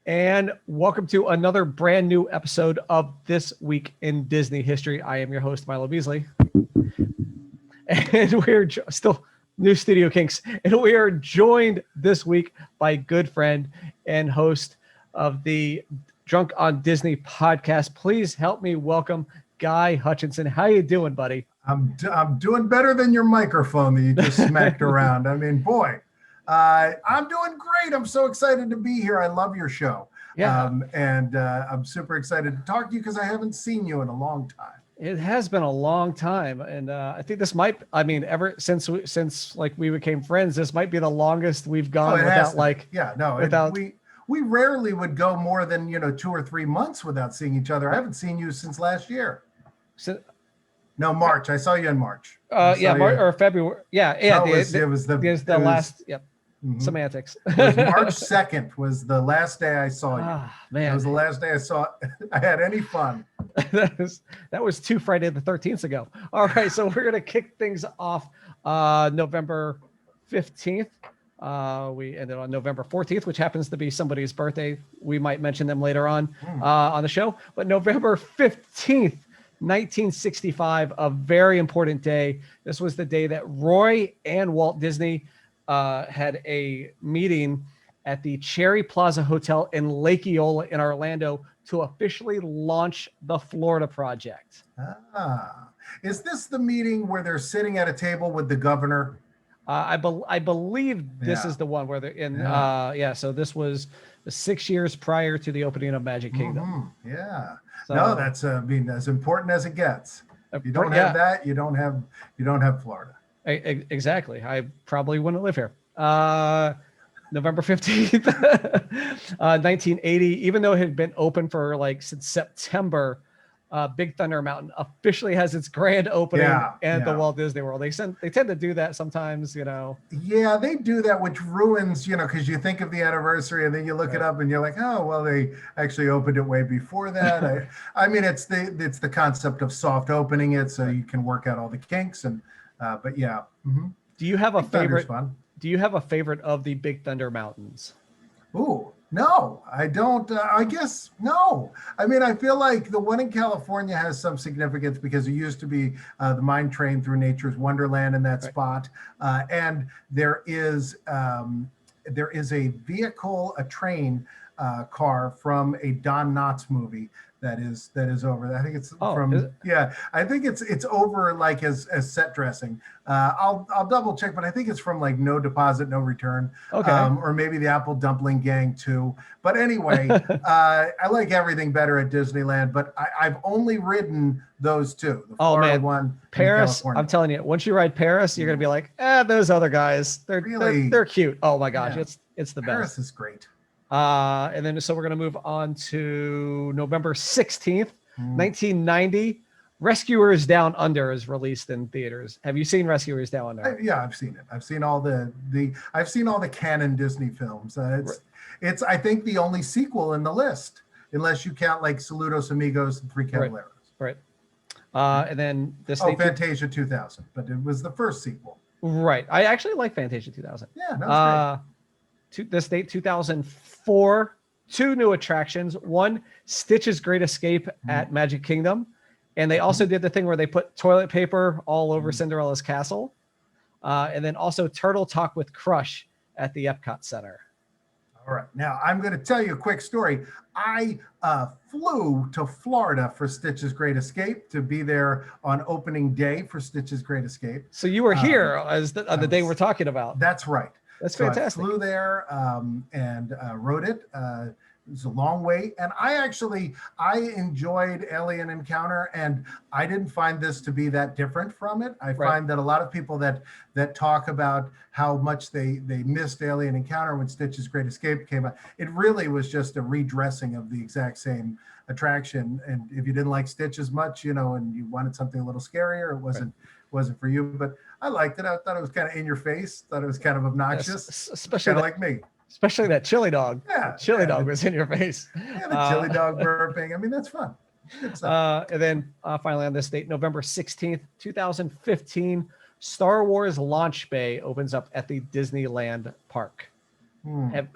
And welcome to another brand new episode of This Week in Disney History. I am your host, Milo Beasley. And we're still new studio kinks. And we are joined this week by good friend and host of the Drunk on Disney podcast. Please help me welcome Guy Hutchinson. How you doing, buddy? I'm doing better than your microphone that you just smacked around. I mean, boy. I'm doing great. I'm so excited to be here. I love your show. Yeah. I'm super excited to talk to you because I haven't seen you in a long time. It has been a long time. And I think this might, ever since we became friends, this might be the longest we've gone without we rarely would go more than, 2 or 3 months without seeing each other. I haven't seen you since last year. No, March. I saw you in March. March or February. Yeah. It was the last. Yep. Mm-hmm. Semantics. It was March 2nd was the last day I saw you. Man. It was the last day I had any fun. that was 2 Friday the 13th ago. All right. So we're going to kick things off November 15th. We ended on November 14th, which happens to be somebody's birthday. We might mention them later on the show. But November 15th, 1965, a very important day. This was the day that Roy and Walt Disney had a meeting at the Cherry Plaza Hotel in Lake Eola in Orlando to officially launch the Florida Project. Is this the meeting where they're sitting at a table with the governor? I believe this is the one where they're in. So this was 6 years prior to the opening of Magic Kingdom. Mm-hmm. Yeah. So, no, that's as important as it gets. If you don't have that, you don't have Florida. Exactly. I probably wouldn't live here. November 15th, 1980, even though it had been open for since September, Big Thunder Mountain officially has its grand opening at the Walt Disney World. They tend to do that sometimes, Yeah, they do that, which ruins, because you think of the anniversary and then you look it up and you're like, oh, well, they actually opened it way before that. I mean, it's the concept of soft opening it so you can work out all the kinks but yeah. Mm-hmm. Do you have a favorite? Do you have a favorite of the Big Thunder Mountains? Ooh, no, I don't. I guess no. I mean, I feel like the one in California has some significance because it used to be the mine train through Nature's Wonderland in that spot, and there is a vehicle, a train car from a Don Knotts movie that is over there. I think it's I think it's over as set dressing. I'll double check, but I think it's from No Deposit, No Return. Okay. Or maybe the Apple Dumpling Gang too. But anyway, I like everything better at Disneyland, but I've only ridden those two. The Florida one, Paris. I'm telling you, once you ride Paris, you're gonna be like, those other guys, they're cute. Oh my gosh, it's the best. Paris is great. And then so we're going to move on to November 16th, 1990. Rescuers Down Under is released in theaters. Have you seen Rescuers Down Under? I've seen it. I've seen all the canon Disney films. It's I think the only sequel in the list, unless you count Saludos Amigos and Three Caballeros. Right. And then Fantasia 2000, but it was the first sequel. Right. I actually like Fantasia 2000. Yeah, that was great. This date 2004, 2 new attractions. One, Stitch's Great Escape at Magic Kingdom, and they also did the thing where they put toilet paper all over Cinderella's castle, and then also Turtle Talk with Crush at the Epcot Center. All right, now I'm going to tell you a quick story. I flew to Florida for Stitch's Great Escape to be there on opening day for Stitch's Great Escape. So you were here on the day we're talking about. That's right. That's fantastic. I flew there and rode it. It was a long wait. And I enjoyed Alien Encounter, and I didn't find this to be that different from it. I find that a lot of people that talk about how much they missed Alien Encounter when Stitch's Great Escape came out, it really was just a redressing of the exact same attraction. And if you didn't like Stitch as much, and you wanted something a little scarier, it wasn't for you. But I liked it. I thought it was kind of in your face. Thought it was kind of obnoxious, especially kind of like me. Especially that chili dog. Yeah, the chili dog was in your face. Yeah, the chili dog burping. I mean, that's fun. And then finally on this date, November 16th, 2015, Star Wars Launch Bay opens up at the Disneyland Park.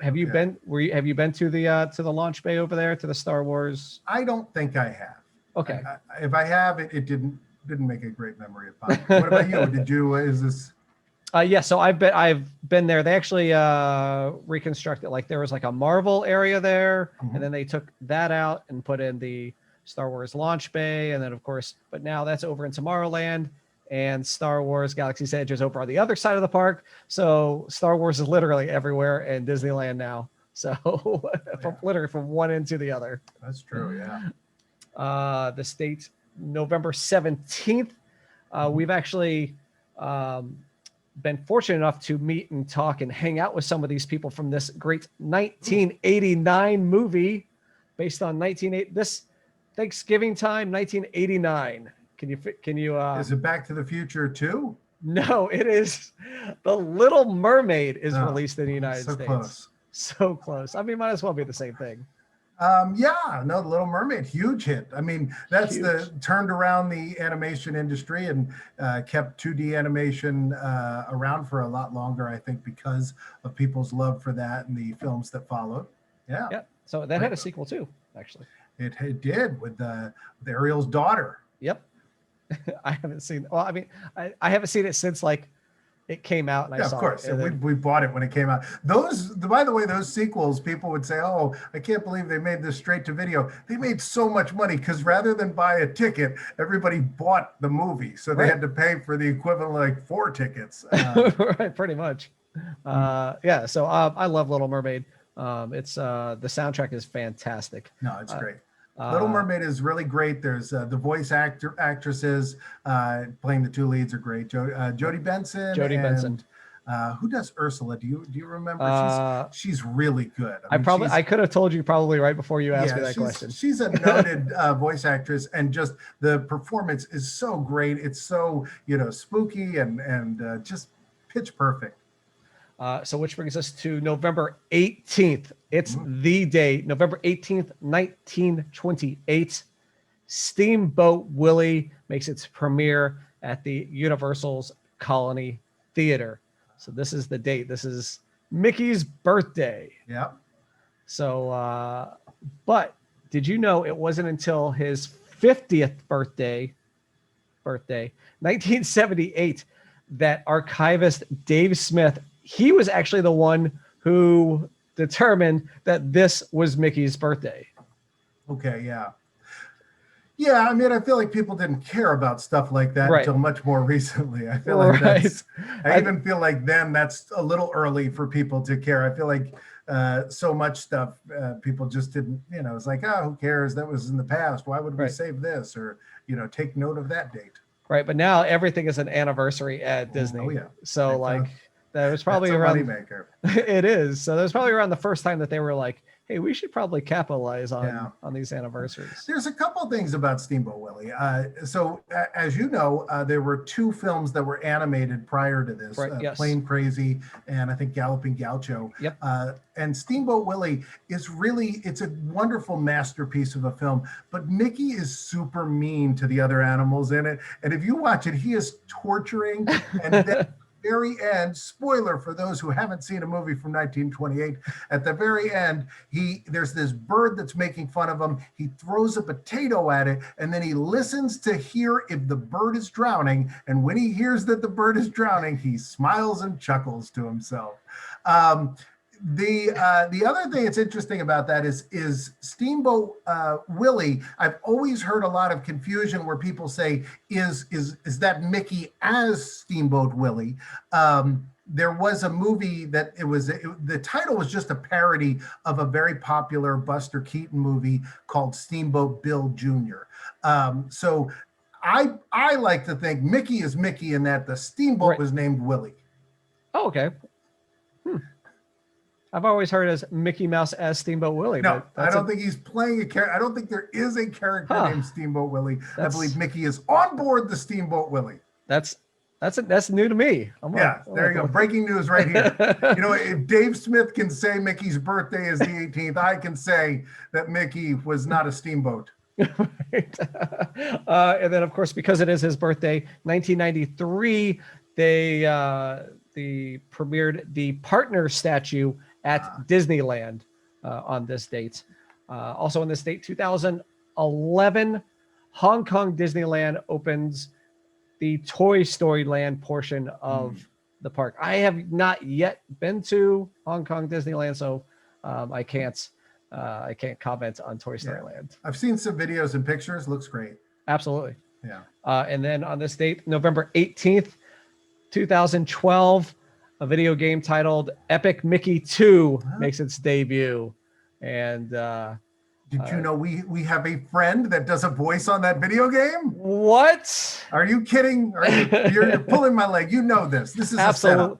Have you been? Have you been to the launch bay over there, to the Star Wars? I don't think I have. Okay. If I have, it didn't make a great memory of mine. What about you? Did you? Is this? Yeah. So I've been there. They actually reconstructed, like there was like a Marvel area there, and then they took that out and put in the Star Wars launch bay, and then of course, but now that's over in Tomorrowland. And Star Wars Galaxy's Edge is over on the other side of the park. So Star Wars is literally everywhere in Disneyland now. So literally from one end to the other. That's true, yeah. The state, November 17th. We've actually been fortunate enough to meet and talk and hang out with some of these people from this great 1989 movie based on this Thanksgiving time, 1989. Can you Is it Back to the Future 2? No, it is The Little Mermaid is released in the United States. Close. So close. I mean, might as well be the same thing. The Little Mermaid, huge hit. I mean, that's turned around the animation industry and kept 2D animation around for a lot longer, I think, because of people's love for that and the films that followed. Yeah. Yeah. So that had a sequel too, actually. It did with Ariel's daughter. Yep. I haven't seen. Well, I mean, I haven't seen it since like it came out. And I saw of course. it. We bought it when it came out. By the way, those sequels, people would say, "Oh, I can't believe they made this straight to video." They made so much money because rather than buy a ticket, everybody bought the movie, so they had to pay for the equivalent of like 4 tickets. Right, pretty much. Yeah. So I love Little Mermaid. It's the soundtrack is fantastic. No, it's great. Little Mermaid is really great. There's the voice actresses playing the 2 leads are great. Jodie Benson. Benson. Who does Ursula? Do you remember? She's really good. I could have told you probably right before you asked me that question. She's a noted voice actress, and just the performance is so great. It's so spooky and just pitch perfect. So which brings us to November 18th. It's the day, November 18th, 1928. Steamboat Willie makes its premiere at the Universal's Colony Theater. So this is the date. This is Mickey's birthday. Yeah. So, but did you know it wasn't until his 50th birthday, 1978, that archivist Dave Smith, he was actually the one who determined that this was Mickey's birthday. Okay, yeah. Yeah, I mean, I feel like people didn't care about stuff like that until much more recently. I feel like I even feel like then that's a little early for people to care. I feel like so much stuff people just didn't, it's like, oh, who cares? That was in the past. Why would we save this? Or, take note of that date. Right, but now everything is an anniversary at Disney. Oh, yeah. So that was probably around moneymaker. It is. So that was probably around the first time that they were like, hey, we should probably capitalize on these anniversaries. There's a couple things about Steamboat Willie. So as you know, there were 2 films that were animated prior to this, Plane Crazy and I think Galloping Gaucho. Yep. And Steamboat Willie is it's a wonderful masterpiece of a film, but Mickey is super mean to the other animals in it. And if you watch it, he is torturing and then very end, spoiler for those who haven't seen a movie from 1928, at the very end, there's this bird that's making fun of him. He throws a potato at it, and then he listens to hear if the bird is drowning. And when he hears that the bird is drowning, he smiles and chuckles to himself. The other thing that's interesting about that is Steamboat Willie. I've always heard a lot of confusion where people say, is that Mickey as Steamboat Willie? There was a movie that the title was just a parody of a very popular Buster Keaton movie called Steamboat Bill Jr. So I like to think Mickey is Mickey in that the steamboat was named Willie. Oh, okay. I've always heard as Mickey Mouse as Steamboat Willie. No, I don't think he's playing a character. I don't think there is a character named Steamboat Willie. I believe Mickey is on board the Steamboat Willie. That's new to me. There you go. Breaking news right here. If Dave Smith can say Mickey's birthday is the 18th, I can say that Mickey was not a steamboat. Right. And then, of course, because it is his birthday, 1993, they premiered the partner statue at Disneyland on this date. Also on this date, 2011, Hong Kong Disneyland opens the Toy Story Land portion of the park. I have not yet been to Hong Kong Disneyland, so I can't comment on Toy Story Land. I've seen some videos and pictures. Looks great. Absolutely. Yeah. And then on this date, November 18th, 2012, a video game titled Epic Mickey 2 makes its debut. And did you know we have a friend that does a voice on that video game? What? Are you kidding? You're pulling my leg. You know this. This is absolutely.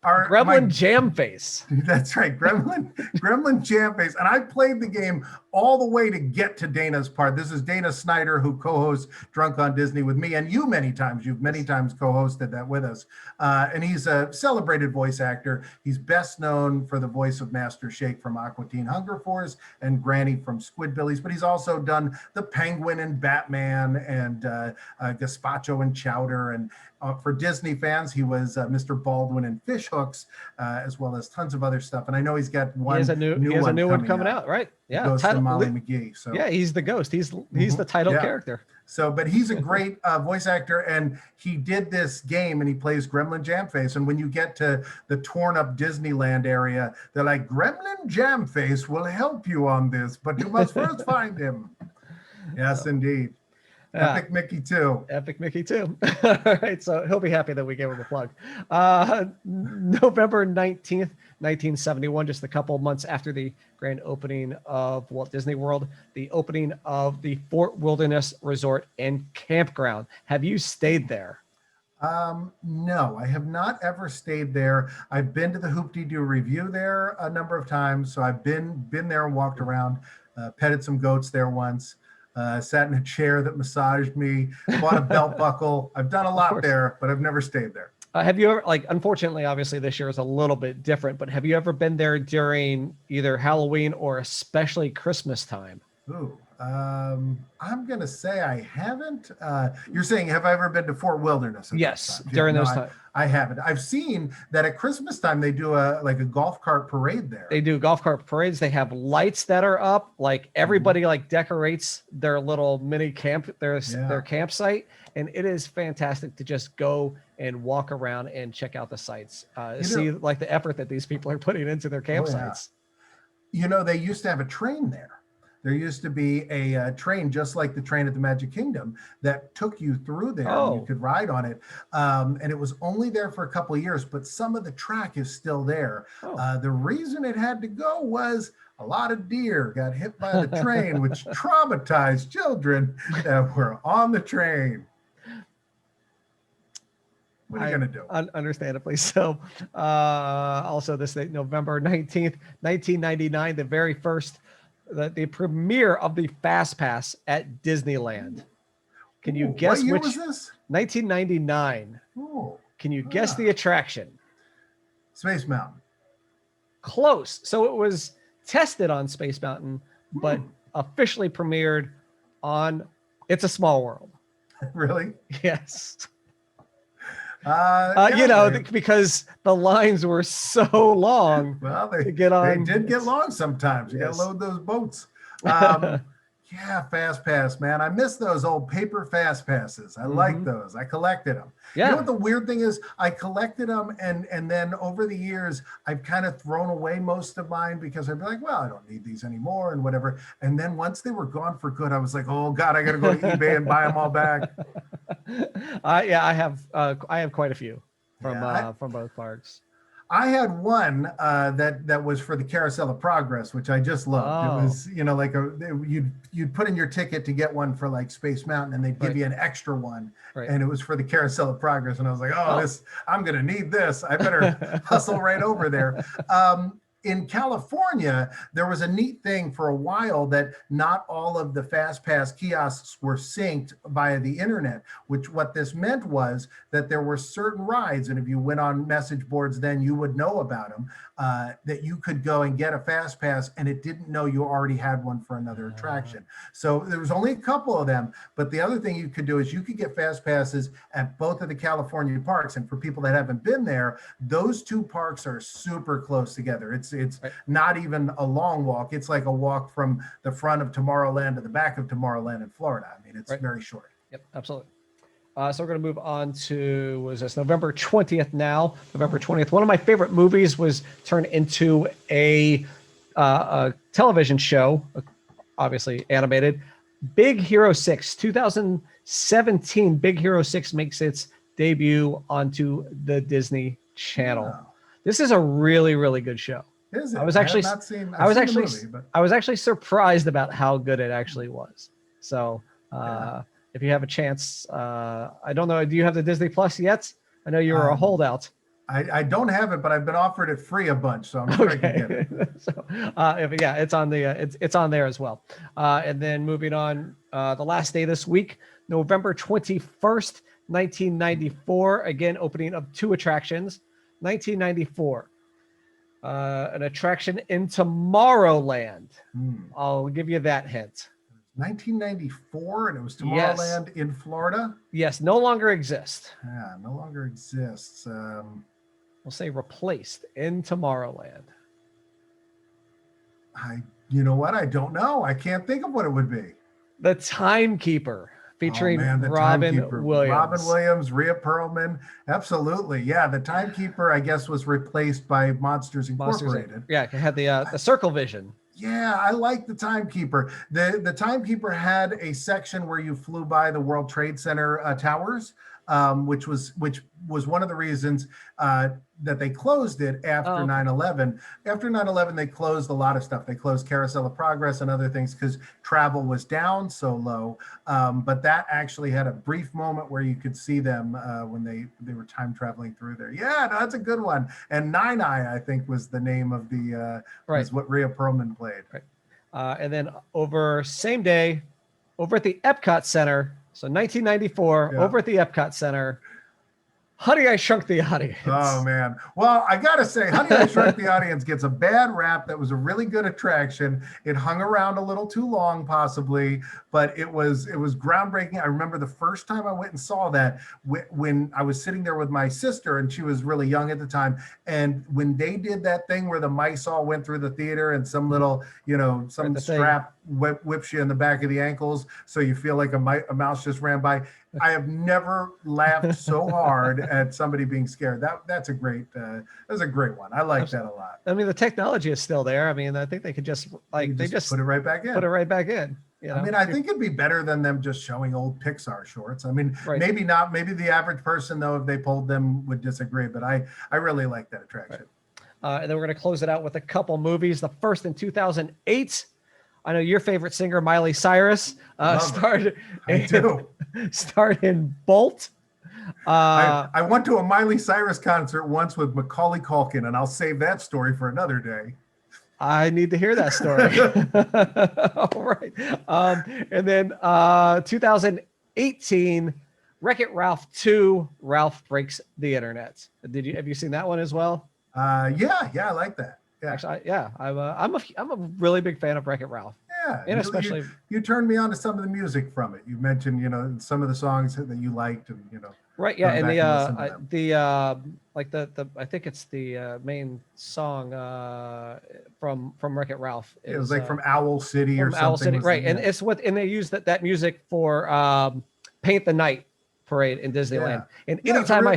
Gremlin Jam Face. That's right, Gremlin Jam Face. And I played the game all the way to get to Dana's part. This is Dana Snyder, who co-hosts Drunk on Disney with me and you many times. You've many times co-hosted that with us. And he's a celebrated voice actor. He's best known for the voice of Master Shake from Aqua Teen Hunger Force and Granny from Squidbillies, but he's also done the Penguin and Batman and Gazpacho and Chowder. And for Disney fans, he was Mr. Baldwin and Fish Hooks, as well as tons of other stuff. And I know he's got one. He has a new one coming out, right? Yeah, Ghost of Molly McGee. So yeah, he's the ghost. He's the title character. So, but he's a great voice actor, and he did this game, and he plays Gremlin Jamface. And when you get to the torn up Disneyland area, they're like, Gremlin Jamface will help you on this, but you must first find him. Yes, indeed. Epic Mickey 2. Epic Mickey 2. All right, so he'll be happy that we gave him a plug. November 19th, 1971, just a couple months after the grand opening of Walt Disney World, the opening of the Fort Wilderness Resort and Campground. Have you stayed there? No, I have not ever stayed there. I've been to the Hoop-Dee-Doo Review there a number of times, so I've been there and walked around, petted some goats there once. Sat in a chair that massaged me, bought a belt buckle. I've done a lot there, but I've never stayed there. Have you ever, unfortunately, obviously this year is a little bit different, but have you ever been there during either Halloween or especially Christmas time? Ooh, I'm going to say I haven't. You're saying, have I ever been to Fort Wilderness? Yes, during those times. I haven't. I've seen that at Christmas time, they do a golf cart parade there. They do golf cart parades. They have lights that are up. Everybody decorates their little mini camp, their campsite. And it is fantastic to just go and walk around and check out the sites, see the effort that these people are putting into their campsites. You know, they used to have a train there. There used to be a train, just like the train at the Magic Kingdom, that took you through there. And you could ride on it. And it was only there for a couple of years, but some of the track is still there. The reason it had to go was a lot of deer got hit by the train, which traumatized children that were on the train. What are you going to do? Understandably so. Also, this date, November 19th, 1999, the very first the premiere of the Fast Pass at Disneyland. Can you guess what year which? Was this? 1999. Can you guess the attraction? Space Mountain. Close. So it was tested on Space Mountain, but officially premiered on It's a Small World. Really? Yes. Because the lines were so long. Well, they did get long sometimes. You got to load those boats. Yeah, Fast Pass, man. I miss those old paper Fast Passes. I like those. I collected them. Yeah. You know what the weird thing is? I collected them, and then over the years, I've kind of thrown away most of mine because I'd be like, well, I don't need these anymore and whatever. And then once they were gone for good, I was like, oh God, I got to go to eBay and buy them all back. I have quite a few from both parks. I had one that was for the Carousel of Progress, which I just loved. It was, you'd put in your ticket to get one for like Space Mountain, and they'd give you an extra one, and it was for the Carousel of Progress. And I was like, I'm gonna need this. I better hustle right over there. in California, there was a neat thing for a while that not all of the fast pass kiosks were synced via the internet, which what this meant was that there were certain rides, and if you went on message boards then you would know about them, that you could go and get a fast pass and it didn't know you already had one for another attraction. So there was only a couple of them, but the other thing you could do is you could get fast passes at both of the California parks. And for people that haven't been there, those two parks are super close together. It's Right. not even a long walk. It's like a walk from the front of Tomorrowland to the back of Tomorrowland in Florida. I mean, it's Right. very short. Yep, absolutely. So we're going to move on to, what is this, November 20th now. November 20th. One of my favorite movies was turned into a television show, obviously animated. Big Hero 6, 2017. Big Hero 6 makes its debut onto the Disney Channel. Wow. This is a really, really good show. Is it? I was actually, have not seen, I was seen actually, the movie, but I was actually surprised about how good it actually was. So, if you have a chance, I don't know. Do you have the Disney Plus yet? I know you were a holdout. I don't have it, but I've been offered it free a bunch, so I'm sure I can get it. So, it's on the it's on there as well. And then moving on, the last day this week, November 21st, 1994. Again, opening of 2 attractions. 1994, an attraction in Tomorrowland. I'll give you that hint. 1994, and it was Tomorrowland in Florida. Yes, no longer exists. Yeah, no longer exists. We'll say replaced in Tomorrowland. You know what? I don't know. I can't think of what it would be. The Timekeeper, featuring the Robin Timekeeper. Williams. Robin Williams, Rhea Perlman. Absolutely. Yeah, the Timekeeper, I guess, was replaced by Monsters Incorporated. Yeah, it had the Circle Vision. Yeah, I like the Timekeeper. The Timekeeper had a section where you flew by the World Trade Center towers, which was one of the reasons that they closed it after 9/11. After 9/11, they closed a lot of stuff. They closed Carousel of Progress and other things because travel was down so low. But that actually had a brief moment where you could see them when they were time traveling through there. Yeah, no, that's a good one. And Nine Eye, I think, was the name of the was what Rhea Perlman played. Right. And then same day, over at the Epcot Center. So 1994, over at the Epcot Center, Honey, I Shrunk the Audience. Oh, man. Well, I got to say, Honey, I Shrunk the Audience gets a bad rap. That was a really good attraction. It hung around a little too long, possibly, but it was groundbreaking. I remember the first time I went and saw that when I was sitting there with my sister, and she was really young at the time. And when they did that thing where the mice all went through the theater and some little, some strap whips you in the back of the ankles so you feel like a mouse just ran by. I have never laughed so hard at somebody being scared. That's a great one. I like that a lot. I mean, the technology is still there. I mean, I think they could just put it right back in. Put it right back in. I mean, I think it'd be better than them just showing old Pixar shorts. I mean, maybe not. Maybe the average person, though, if they pulled them, would disagree. But I really like that attraction. Right. And then we're going to close it out with a couple movies. The first in 2008. I know your favorite singer, Miley Cyrus, starred in Bolt. I went to a Miley Cyrus concert once with Macaulay Culkin, and I'll save that story for another day. I need to hear that story. All right. And then 2018, Wreck-It Ralph 2, Ralph Breaks the Internet. Have you seen that one as well? Yeah, I like that. Yeah. Actually, I'm a really big fan of Wreck-It Ralph. Yeah, and especially you turned me on to some of the music from it. You mentioned, some of the songs that you liked, and right, yeah, and I think it's the main song from Wreck-It Ralph. It was like from Owl City or something. Owl City, right? And they use that music for Paint the Night Parade in Disneyland. Yeah. And anytime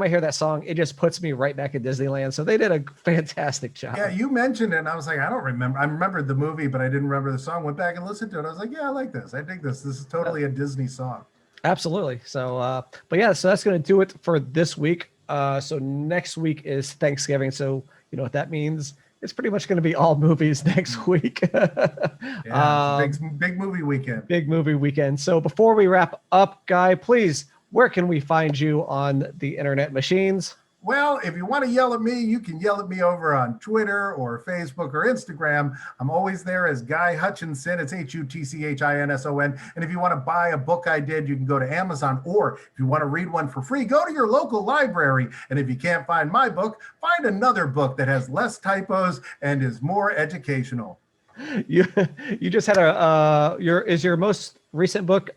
I hear that song, it just puts me right back at Disneyland. So they did a fantastic job. Yeah, you mentioned it, and I was like, I don't remember. I remembered the movie, but I didn't remember the song. Went back and listened to it. I was like, yeah, I like this. I dig this. This is totally a Disney song. Absolutely. So, so that's going to do it for this week. So next week is Thanksgiving. So you know what that means. It's pretty much going to be all movies next week. Big movie weekend. Big movie weekend. So before we wrap up, Guy, please, where can we find you on the internet machines? Well, if you want to yell at me, you can yell at me over on Twitter or Facebook or Instagram. I'm always there as Guy Hutchinson. It's Hutchinson. And if you want to buy a book I did, you can go to Amazon. Or if you want to read one for free, go to your local library. And if you can't find my book, find another book that has less typos and is more educational. You just had your most recent book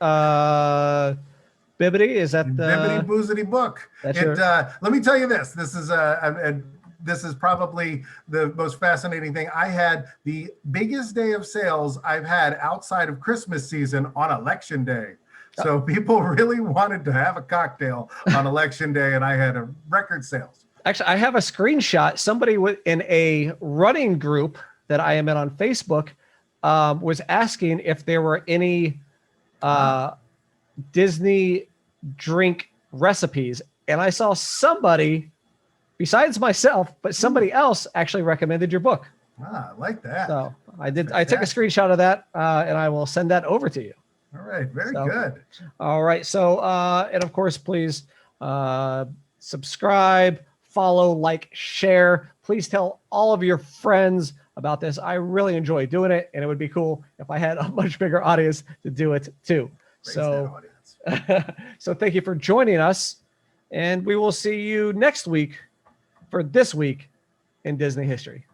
Bibbidi? Is that the Bibbidi Boozity book? Let me tell you this. This is probably the most fascinating thing. I had the biggest day of sales I've had outside of Christmas season on election day. So people really wanted to have a cocktail on election day, and I had a record sales. Actually, I have a screenshot. Somebody in a running group that I am in on Facebook was asking if there were any Disney drink recipes, and I saw somebody besides myself, but somebody else actually recommended your book. I like that. So I did. I took a screenshot of that, and I will send that over to you. All right, very good. All right, so and of course, please subscribe, follow, like, share. Please tell all of your friends about this. I really enjoy doing it, and it would be cool if I had a much bigger audience to do it too. So thank you for joining us, and we will see you next week for This Week in Disney History.